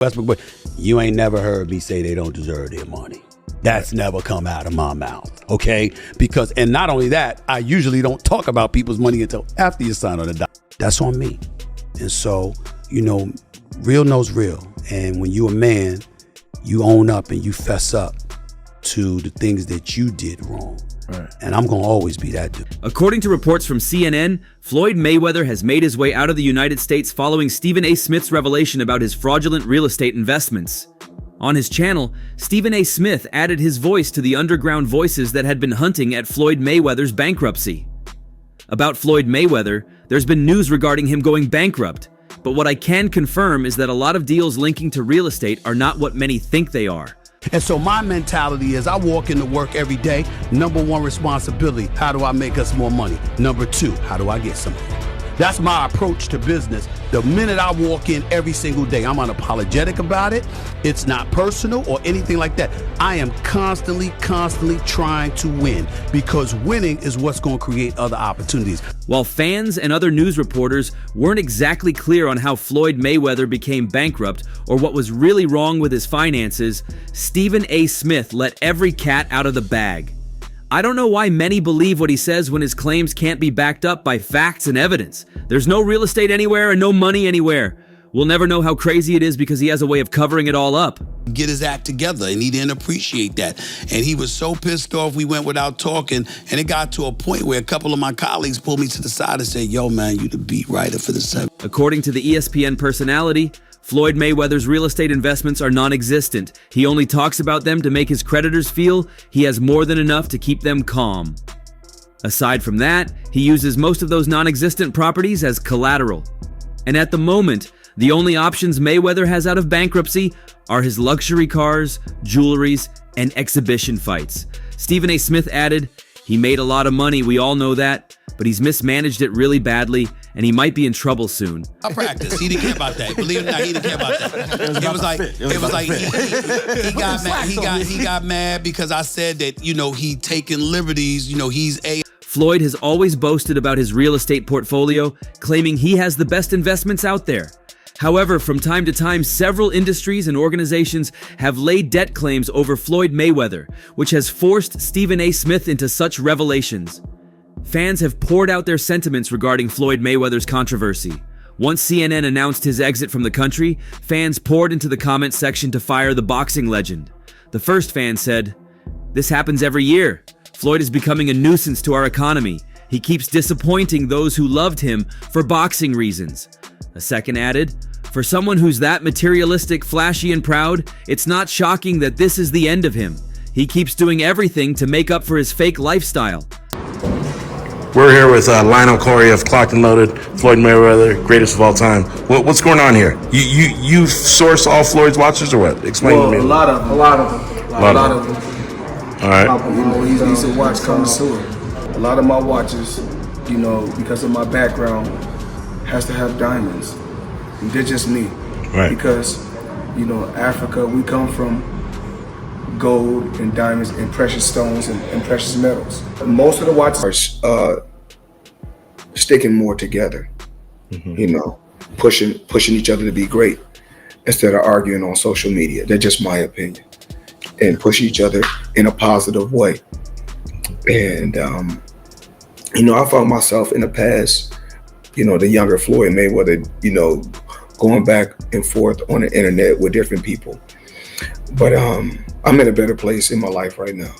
Westbrook, but you ain't never heard me say they don't deserve their money. That's never come out of my mouth, okay? Because, and not only that, I usually don't talk about people's money until after you sign on the dot. That's on me. And so, you know, real knows real. And when you a man, you own up and you fess up to the things that you did wrong. Right. And I'm going to always be that dude. According to reports from CNN, Floyd Mayweather has made his way out of the United States following Stephen A. Smith's revelation about his fraudulent real estate investments. On his channel, Stephen A. Smith added his voice to the underground voices that had been hunting at Floyd Mayweather's bankruptcy. About Floyd Mayweather, there's been news regarding him going bankrupt, but what I can confirm is that a lot of deals linking to real estate are not what many think they are. And so my mentality is I walk into work every day. Number one responsibility, how do I make us more money? Number two, how do I get some money? That's my approach to business. The minute I walk in every single day, I'm unapologetic about it. It's not personal or anything like that. I am constantly trying to win because winning is what's going to create other opportunities. While fans and other news reporters weren't exactly clear on how Floyd Mayweather became bankrupt or what was really wrong with his finances, Stephen A. Smith let every cat out of the bag. I don't know why many believe what he says when his claims can't be backed up by facts and evidence. There's no real estate anywhere and no money anywhere. We'll never know how crazy it is because he has a way of covering it all up. Get his act together, and he didn't appreciate that. And he was so pissed off we went without talking, and it got to a point where a couple of my colleagues pulled me to the side and said, yo, man, you the beat writer for the 7. According to the ESPN personality, Floyd Mayweather's real estate investments are non-existent. He only talks about them to make his creditors feel he has more than enough to keep them calm. Aside from that, he uses most of those non-existent properties as collateral. And at the moment, the only options Mayweather has out of bankruptcy are his luxury cars, jewelries, and exhibition fights. Stephen A. Smith added, he made a lot of money, we all know that, but he's mismanaged it really badly, and he might be in trouble soon. I practice. He didn't care about that. Believe it or not, he didn't care about that. It was like he got mad because I said that, you know, he taking liberties, you know, he's a... Floyd has always boasted about his real estate portfolio, claiming he has the best investments out there. However, from time to time, several industries and organizations have laid debt claims over Floyd Mayweather, which has forced Stephen A. Smith into such revelations. Fans have poured out their sentiments regarding Floyd Mayweather's controversy. Once CNN announced his exit from the country, fans poured into the comment section to fire the boxing legend. The first fan said, "This happens every year. Floyd is becoming a nuisance to our economy. He keeps disappointing those who loved him for boxing reasons." A second added, "For someone who's that materialistic, flashy, and proud, it's not shocking that this is the end of him. He keeps doing everything to make up for his fake lifestyle." We're here with Lionel Corey of Clocked and Loaded, Floyd Mayweather, greatest of all time. What's going on here? You source all Floyd's watches or what? Explain to me. A lot of them. A lot of them. All right. You know, he's a watch connoisseur. A lot of my watches, you know, because of my background, has to have diamonds. And they're just me. Right. Because, you know, Africa, we come from gold and diamonds and precious stones and precious metals. Most of the watches are sticking more together, you know, pushing each other to be great instead of arguing on social media. That's just my opinion. And push each other in a positive way. And, you know, I found myself in the past, you know, the younger Floyd Mayweather, you know, going back and forth on the internet with different people. But I'm in a better place in my life right now.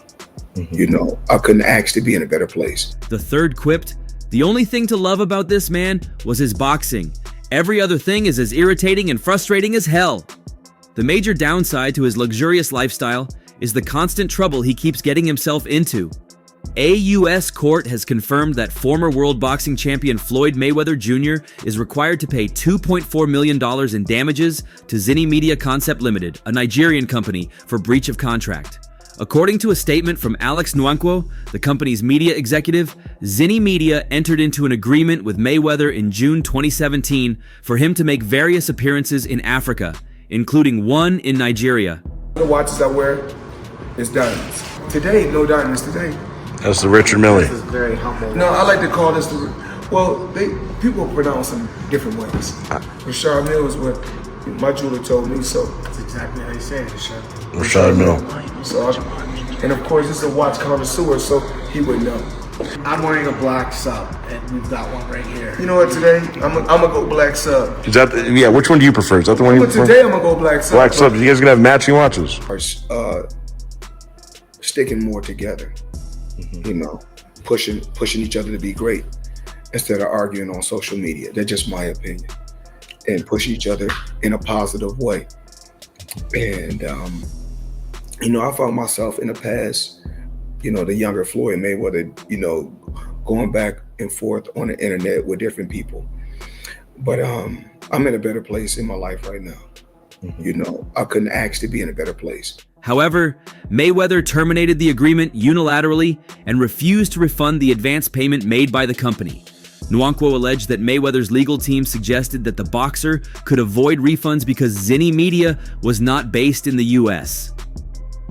You know, I couldn't ask to be in a better place. The third quipped, "The only thing to love about this man was his boxing. Every other thing is as irritating and frustrating as hell." The major downside to his luxurious lifestyle is the constant trouble he keeps getting himself into. A U.S. court has confirmed that former world boxing champion Floyd Mayweather Jr. is required to pay $2.4 million in damages to Zinni Media Concept Limited, a Nigerian company, for breach of contract. According to a statement from Alex Nwankwo, the company's media executive, Zinni Media entered into an agreement with Mayweather in June 2017 for him to make various appearances in Africa, including one in Nigeria. The watches I wear is diamonds. Today, no diamonds today. That's the Richard Mille. This is very humble. No, I like to call this people pronounce them different ways. Richard Mille is what, My jeweler told me so. That's exactly how you say it, sir. Rashad Mill. So, and of course, this is a watch connoisseur, so he would know. I'm wearing a black sub, and we've got one right here. You know what? Today, I'm gonna go black sub. Is that yeah? Which one do you prefer? Is that the one you But prefer? today, I'm gonna go black sub. Black sub. You guys gonna have matching watches? Sticking more together. You know, pushing each other to be great instead of arguing on social media. That's just my opinion. And push each other in a positive way. And you know, I found myself in the past, you know, the younger Floyd Mayweather, you know, going back and forth on the internet with different people. But I'm in a better place in my life right now. You know, I couldn't ask to be in a better place. However, Mayweather terminated the agreement unilaterally and refused to refund the advance payment made by the company. Nwankwo alleged that Mayweather's legal team suggested that the boxer could avoid refunds because Zinni Media was not based in the US.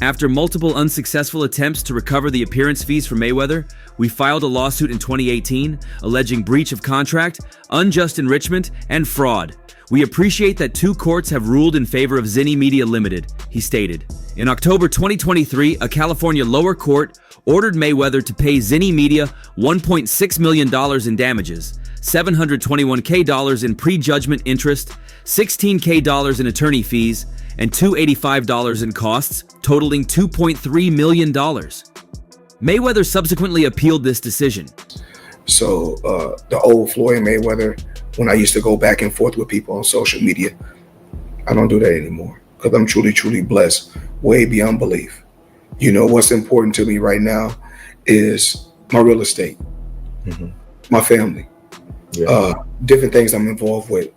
After multiple unsuccessful attempts to recover the appearance fees from Mayweather, we filed a lawsuit in 2018 alleging breach of contract, unjust enrichment, and fraud. We appreciate that 2 courts have ruled in favor of Zinni Media Limited, he stated. In October 2023, a California lower court ordered Mayweather to pay Zinni Media $1.6 million in damages, $721K in pre-judgment interest, $16K in attorney fees, and $285 in costs, totaling $2.3 million. Mayweather subsequently appealed this decision. So the old Floyd Mayweather, when I used to go back and forth with people on social media, I don't do that anymore because I'm truly, truly blessed, way beyond belief. You know, what's important to me right now is my real estate, my family, different things I'm involved with,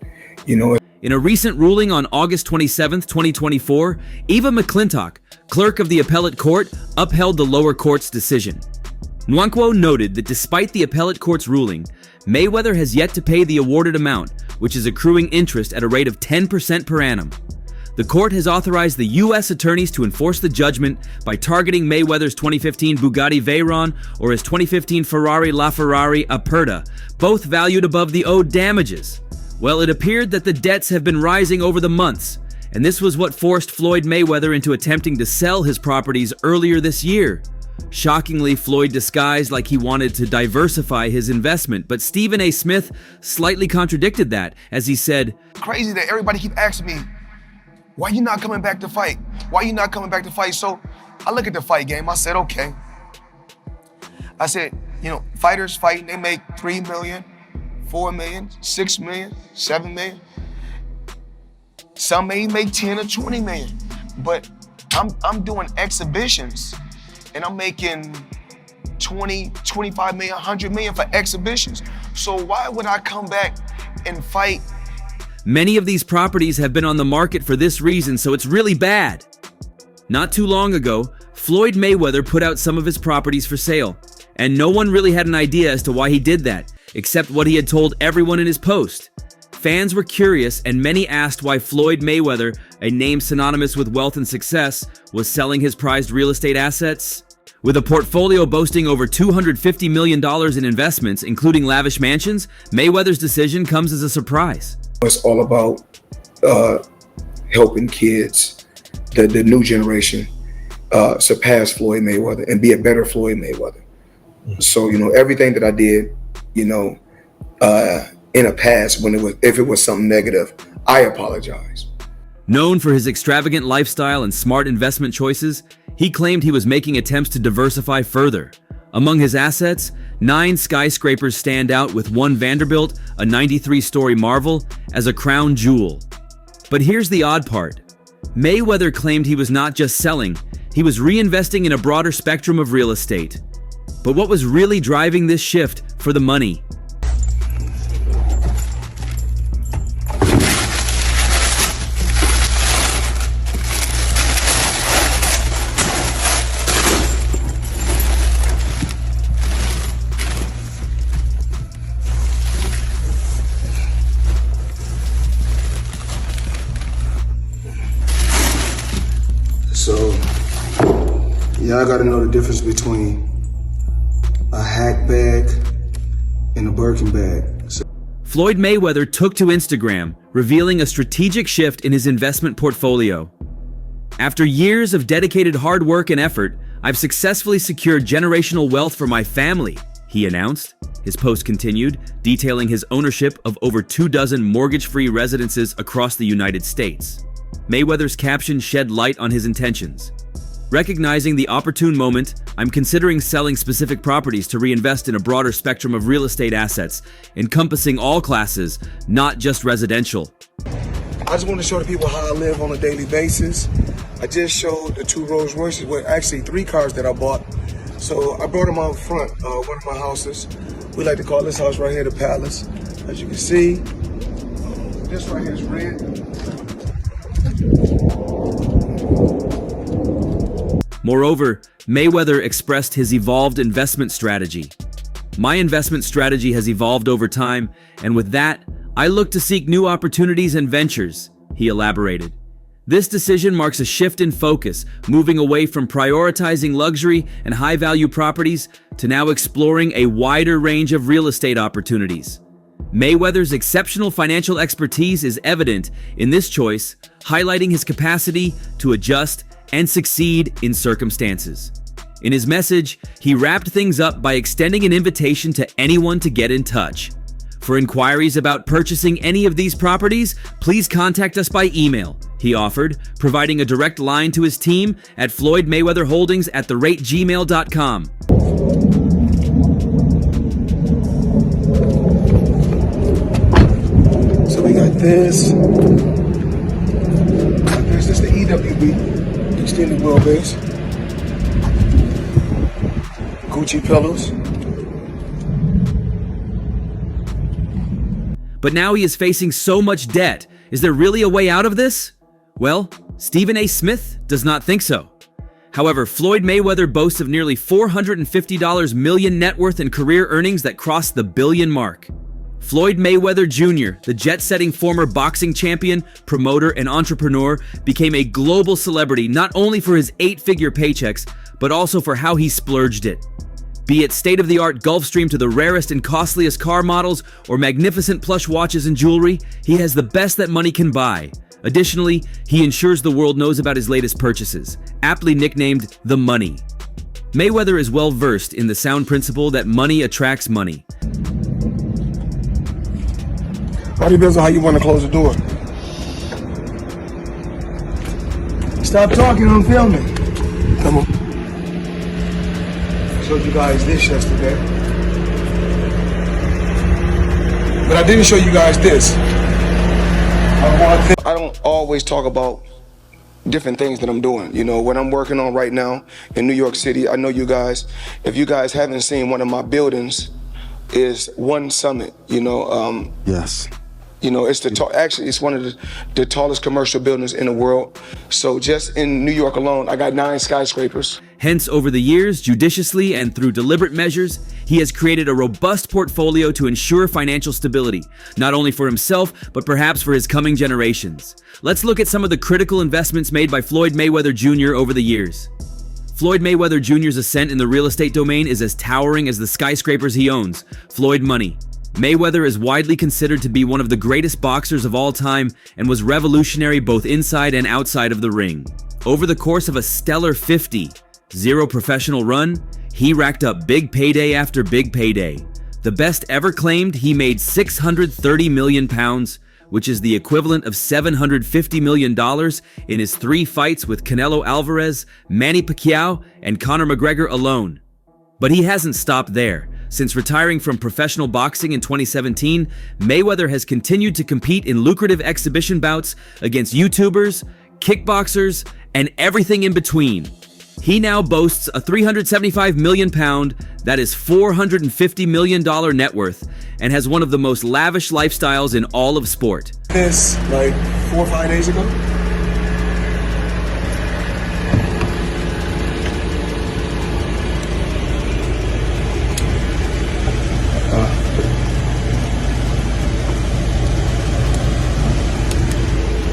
you know. In a recent ruling on August 27, 2024, Eva McClintock, clerk of the appellate court, upheld the lower court's decision. Nwankwo noted that despite the appellate court's ruling, Mayweather has yet to pay the awarded amount, which is accruing interest at a rate of 10% per annum. The court has authorized the U.S. attorneys to enforce the judgment by targeting Mayweather's 2015 Bugatti Veyron or his 2015 Ferrari LaFerrari Aperta, both valued above the owed damages. Well, it appeared that the debts have been rising over the months, and this was what forced Floyd Mayweather into attempting to sell his properties earlier this year. Shockingly, Floyd disguised like he wanted to diversify his investment, but Stephen A. Smith slightly contradicted that as he said, Crazy that everybody keep asking me, why you not coming back to fight? Why you not coming back to fight? So I look at the fight game, I said, okay. I said, you know, fighters fighting, they make 3 million, 4 million, 6 million, 7 million. Some may make 10 or 20 million, but I'm doing exhibitions and I'm making 20, 25 million, 100 million for exhibitions. So why would I come back and fight? many of these properties have been on the market for this reason, so it's really bad. Not too long ago, Floyd Mayweather put out some of his properties for sale, and no one really had an idea as to why he did that, except what he had told everyone in his post. Fans were curious, and many asked why Floyd Mayweather, a name synonymous with wealth and success, was selling his prized real estate assets. With a portfolio boasting over $250 million in investments, including lavish mansions, Mayweather's decision comes as a surprise. It's all about helping kids, the new generation, surpass Floyd Mayweather and be a better Floyd Mayweather. So, everything that I did, in the past, if it was something negative, I apologize. Known for his extravagant lifestyle and smart investment choices, he claimed he was making attempts to diversify further. Among his assets, 9 skyscrapers stand out, with one Vanderbilt, a 93-story marvel, as a crown jewel. But here's the odd part. Mayweather claimed he was not just selling, he was reinvesting in a broader spectrum of real estate. But what was really driving this shift for the money? So, y'all gotta know the difference between a hack bag and a Birkin bag. Floyd Mayweather took to Instagram, revealing a strategic shift in his investment portfolio. "After years of dedicated hard work and effort, I've successfully secured generational wealth for my family," he announced. His post continued, detailing his ownership of over 24 mortgage-free residences across the United States. Mayweather's caption shed light on his intentions. "Recognizing the opportune moment, I'm considering selling specific properties to reinvest in a broader spectrum of real estate assets, encompassing all classes, not just residential." I just want to show the people how I live on a daily basis. I just showed the 2 Rolls Royces, well, actually 3 cars that I bought. So I brought them out front, one of my houses. We like to call this house right here the Palace. As you can see, this right here is red. Moreover, Mayweather expressed his evolved investment strategy. "My investment strategy has evolved over time, and with that, I look to seek new opportunities and ventures," he elaborated. This decision marks a shift in focus, moving away from prioritizing luxury and high-value properties to now exploring a wider range of real estate opportunities. Mayweather's exceptional financial expertise is evident in this choice, highlighting his capacity to adjust and succeed in circumstances. In his message, he wrapped things up by extending an invitation to anyone to get in touch. "For inquiries about purchasing any of these properties, please contact us by email," he offered, providing a direct line to his team at Floyd Mayweather Holdings at @gmail.com. So we got this. This is the EWB, extended wheelbase. Gucci pillows. But now he is facing so much debt. Is there really a way out of this? Well, Stephen A. Smith does not think so. However, Floyd Mayweather boasts of nearly $450 million net worth and career earnings that cross the billion mark. Floyd Mayweather Jr., the jet-setting former boxing champion, promoter, and entrepreneur, became a global celebrity not only for his 8-figure paychecks, but also for how he splurged it. Be it state-of-the-art Gulfstream to the rarest and costliest car models or magnificent plush watches and jewelry, he has the best that money can buy. Additionally, he ensures the world knows about his latest purchases, aptly nicknamed the Money. Mayweather is well versed in the sound principle that money attracts money. All depends on how you want to close the door. Stop talking, I'm filming. Come on. I showed you guys this yesterday. But I didn't show you guys this. I don't always talk about different things that I'm doing. You know, what I'm working on right now in New York City, I know you guys, if you guys haven't seen one of my buildings, is One Summit, you know. Yes. You know, it's actually it's one of the tallest commercial buildings in the world. So just in New York alone, I got 9 skyscrapers. Hence, over the years, judiciously and through deliberate measures, he has created a robust portfolio to ensure financial stability, not only for himself, but perhaps for his coming generations. Let's look at some of the critical investments made by Floyd Mayweather Jr. over the years. Floyd Mayweather Jr.'s ascent in the real estate domain is as towering as the skyscrapers he owns. Floyd Money. Mayweather is widely considered to be one of the greatest boxers of all time and was revolutionary both inside and outside of the ring. Over the course of a stellar 0 professional run, he racked up big payday after big payday. The best ever claimed he made £630 million, which is the equivalent of $750 million in his 3 fights with Canelo Alvarez, Manny Pacquiao, and Conor McGregor alone. But he hasn't stopped there. Since retiring from professional boxing in 2017, Mayweather has continued to compete in lucrative exhibition bouts against YouTubers, kickboxers, and everything in between. He now boasts a £375 million, that is $450 million net worth, and has one of the most lavish lifestyles in all of sport. This like 4 or 5 days ago.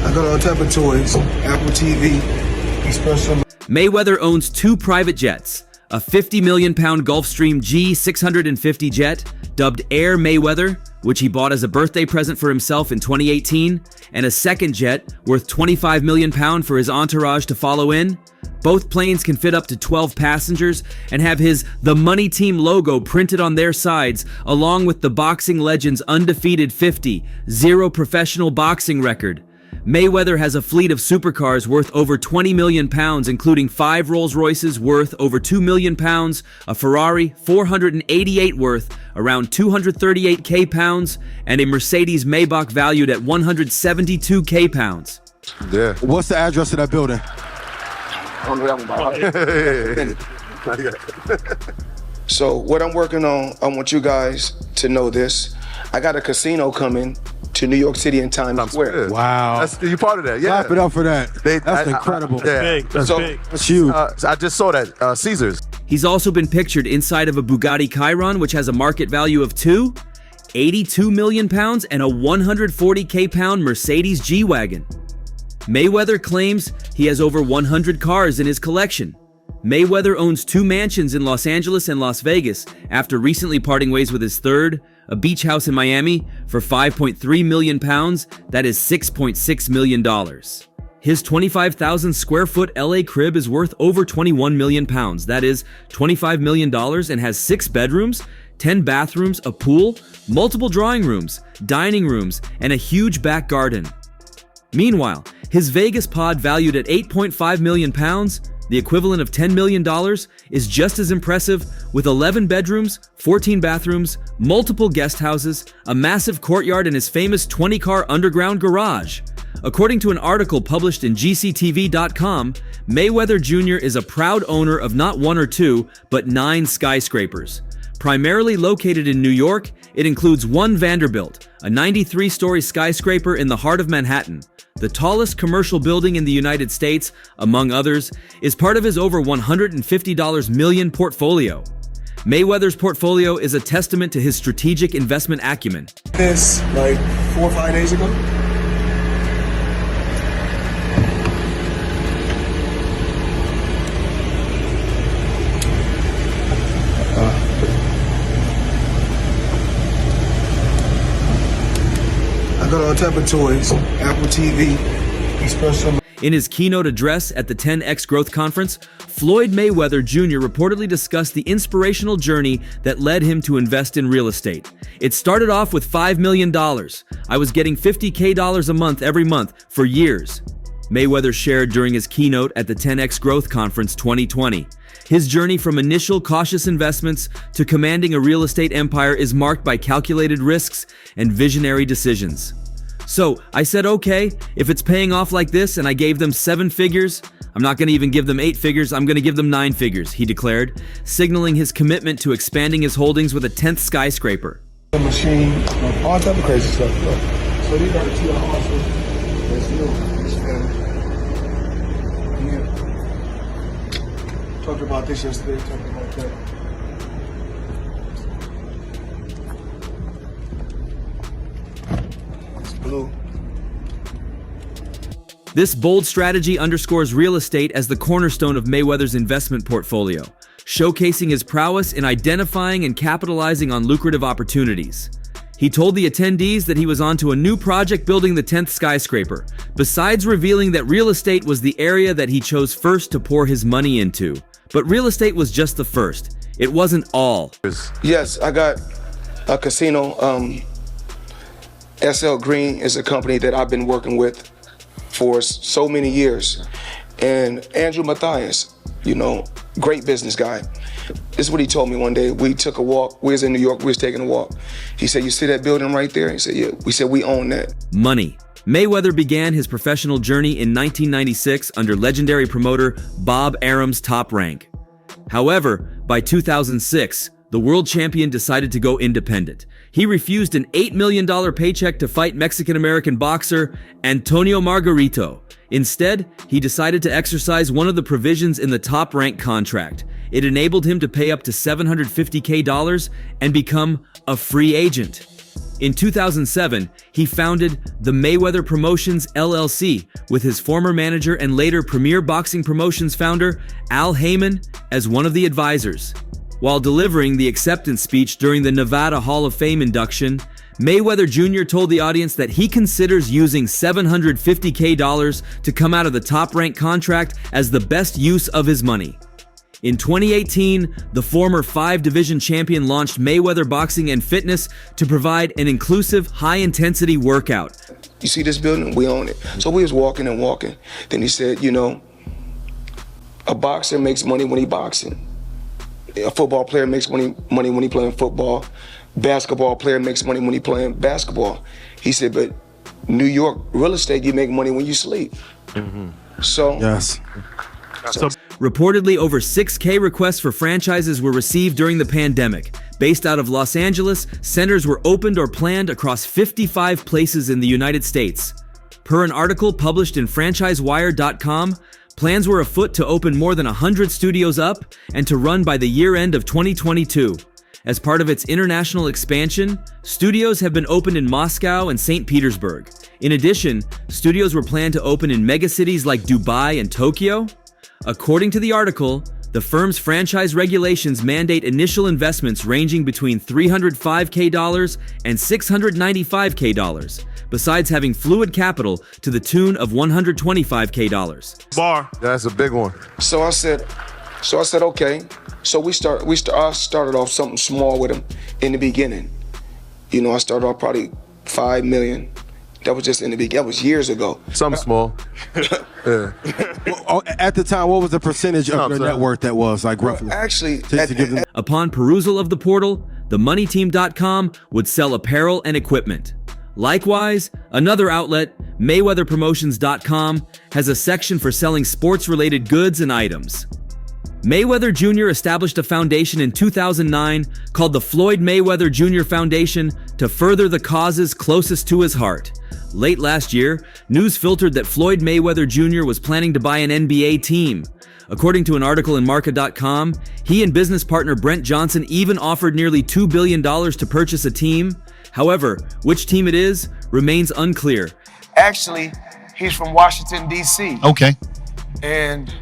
I got all type of toys, Apple TV, special. Mayweather owns 2 private jets, a £50 million Gulfstream G650 jet, dubbed Air Mayweather, which he bought as a birthday present for himself in 2018, and a second jet worth £25 million for his entourage to follow in. Both planes can fit up to 12 passengers and have his The Money Team logo printed on their sides, along with the boxing legend's undefeated 50-0 professional boxing record. Mayweather has a fleet of supercars worth over £20 million, including 5 Rolls-Royces worth over £2 million, a Ferrari 488 worth around £238K, and a Mercedes Maybach valued at £172K. Yeah. What's the address of that building? So what I'm working on, I want you guys to know this. I got a casino coming to New York City in Times Square. Wow. You part of that, yeah. Clap it up for that. That's incredible. Yeah. That's big. That's huge. I just saw that, Caesars. He's also been pictured inside of a Bugatti Chiron, which has a market value of £82 million, and a £140K Mercedes G-Wagon. Mayweather claims he has over 100 cars in his collection. Mayweather owns 2 mansions in Los Angeles and Las Vegas after recently parting ways with his third, a beach house in Miami, for £5.3 million. That is $6.6 million. His 25,000 square foot LA crib is worth over £21 million. That is $25 million, and has 6 bedrooms, 10 bathrooms, a pool, multiple drawing rooms, dining rooms, and a huge back garden. Meanwhile, his Vegas pod, valued at £8.5 million, the equivalent of $10 million, is just as impressive, with 11 bedrooms, 14 bathrooms, multiple guest houses, a massive courtyard, and his famous 20-car underground garage. According to an article published in GCTV.com, Mayweather Jr. is a proud owner of not 1 or 2, but 9 skyscrapers. Primarily located in New York, it includes One Vanderbilt, a 93-story skyscraper in the heart of Manhattan. The tallest commercial building in the United States, among others, is part of his over $150 million portfolio. Mayweather's portfolio is a testament to his strategic investment acumen. This like 4 or 5 days ago. I got on top of toys, Apple TV, Espresso. In his keynote address at the 10X Growth Conference, Floyd Mayweather Jr. reportedly discussed the inspirational journey that led him to invest in real estate. It started off with $5 million. I was getting $50K a month every month for years, Mayweather shared during his keynote at the 10X Growth Conference 2020. His journey from initial cautious investments to commanding a real estate empire is marked by calculated risks and visionary decisions. So I said, okay, if it's paying off like this and I gave them 7 figures, I'm not going to even give them 8 figures, I'm going to give them 9 figures, he declared, signaling his commitment to expanding his holdings with a 10th skyscraper. The machine, all type of crazy stuff. So these are the 2 houses. That's new. It's yeah. Talked about this yesterday, talked about that. Blue. This bold strategy underscores real estate as the cornerstone of Mayweather's investment portfolio, showcasing his prowess in identifying and capitalizing on lucrative opportunities. He told the attendees that he was onto a new project building the 10th skyscraper, besides revealing that real estate was the area that he chose first to pour his money into. But real estate was just the first. It wasn't all. Yes, I got a casino. SL Green is a company that I've been working with for so many years. And Andrew Mathias, you know, great business guy. This is what he told me one day. We took a walk. We was in New York. We was taking a walk. He said, "You see that building right there?" He said, "Yeah." We said, "We own that." Money. Mayweather began his professional journey in 1996 under legendary promoter Bob Arum's Top Rank. However, by 2006, the world champion decided to go independent. He refused an $8 million paycheck to fight Mexican-American boxer Antonio Margarito. Instead, he decided to exercise one of the provisions in the Top Rank contract. It enabled him to pay up to $750K and become a free agent. In 2007, he founded the Mayweather Promotions LLC with his former manager and later Premier Boxing Promotions founder Al Heyman as one of the advisors. While delivering the acceptance speech during the Nevada Hall of Fame induction, Mayweather Jr. told the audience that he considers using $750K to come out of the top-ranked contract as the best use of his money. In 2018, the former 5-division champion launched Mayweather Boxing and Fitness to provide an inclusive, high-intensity workout. You see this building? We own it. So we was walking and walking. Then he said, you know, a boxer makes money when he boxing. A football player makes money when he playing football. Basketball player makes money when he playing basketball. He said, but New York real estate, you make money when you sleep. So Yes. Reportedly, over 6K requests for franchises were received during the pandemic. Based out of Los Angeles, centers were opened or planned across 55 places in the United States. Per an article published in FranchiseWire.com, plans were afoot to open more than 100 studios up and to run by the year end of 2022. As part of its international expansion, studios have been opened in Moscow and St. Petersburg. In addition, studios were planned to open in megacities like Dubai and Tokyo. According to the article, the firm's franchise regulations mandate initial investments ranging between $305K and $695K, besides having fluid capital to the tune of $125K. Bar. That's a big one. So I said, okay. So I started off something small with him in the beginning. You know, I started off probably $5 million. That was just in the beginning. That was years ago. Something small. Yeah. Well, at the time, what was the percentage of your net worth that was, like, roughly? Actually, To give them- Upon perusal of the portal, themoneyteam.com would sell apparel and equipment. Likewise, another outlet, MayweatherPromotions.com, has a section for selling sports-related goods and items. Mayweather Jr. established a foundation in 2009 called the Floyd Mayweather Jr. Foundation to further the causes closest to his heart. Late last year, news filtered that Floyd Mayweather Jr. was planning to buy an NBA team. According to an article in Marca.com, he and business partner Brent Johnson even offered nearly $2 billion to purchase a team. However, which team it is remains unclear. actually, he's from Washington, D.C. Okay. And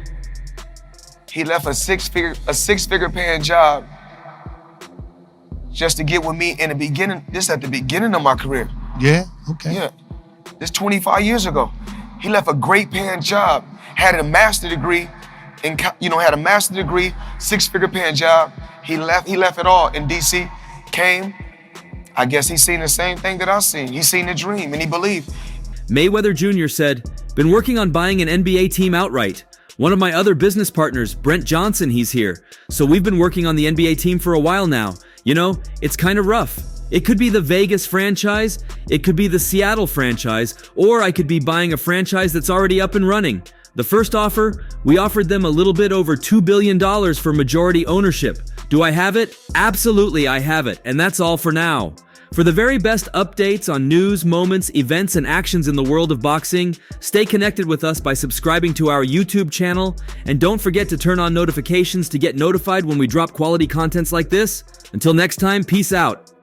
he left a six-figure paying job just to get with me in the beginning. This at the beginning of my career. Yeah, okay. Yeah, this 25 years ago. He left a great paying job, had a master's degree, six-figure paying job. He left it all in DC, came. I guess he's seen the same thing that I've seen. He's seen the dream and he believed. Mayweather Jr. said, "Been working on buying an NBA team outright. One of my other business partners, Brent Johnson, he's here. So we've been working on the NBA team for a while now. You know, it's kind of rough. It could be the Vegas franchise, it could be the Seattle franchise, or I could be buying a franchise that's already up and running. The first offer, we offered them a little bit over $2 billion for majority ownership. Do I have it? Absolutely, I have it, and that's all for now." For the very best updates on news, moments, events, and actions in the world of boxing, stay connected with us by subscribing to our YouTube channel, and don't forget to turn on notifications to get notified when we drop quality contents like this. Until next time, peace out.